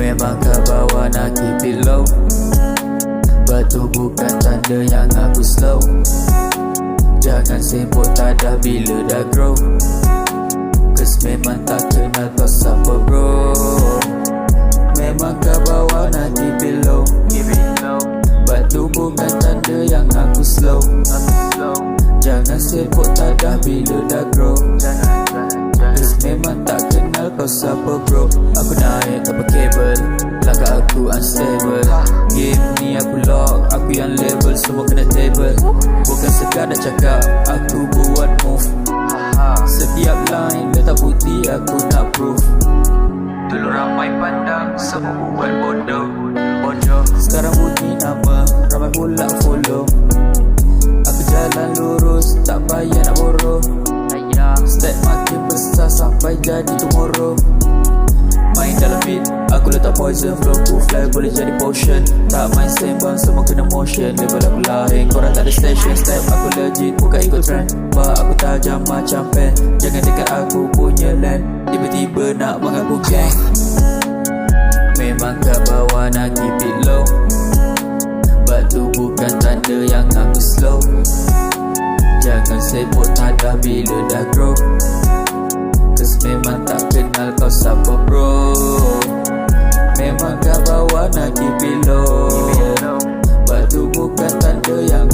Memang kau bawa nak keep it low. Batu bukan tanda yang aku slow. Jangan sibuk tadah bila dah grow. Cause memang tak kenal kau siapa bro. Memang kau bawa nak keep it low. Batu bukan tanda yang aku slow. Jangan sibuk tadah bila dah grow. Cause memang tak kenal kau siapa bro. Aku naik tanpa kabel, langkah aku unstable. Game ni aku lock, aku yang level, semua kena table. Bukan sekadar cakap, aku buat move. Setiap line letak putih, aku nak proof. Dulu ramai pandang, semua buat bodoh. Sekarang putih nama, ramai pula follow. Aku jalan lurus, tak payah nak borrow. Step makin besar sampai jadi tomorrow. Main dalam beat, aku letak poison. Flow ku fly, boleh jadi potion. Tak main sembang, semua kena motion. Level aku lain, korang tak ada station. Step aku legit, bukan ikut trend. Bah aku tajam macam pen. Jangan dekat aku punya land. Tiba-tiba nak mengaku gang. Memang kau bawa nak keep it low. Batu bukan tanda yang aku slow. Jangan sibuk tadah bila dah grow. Cause memang tak kenal kau siapa bro. Memang kau bawa nak keep it low. Batu bukan tanda yang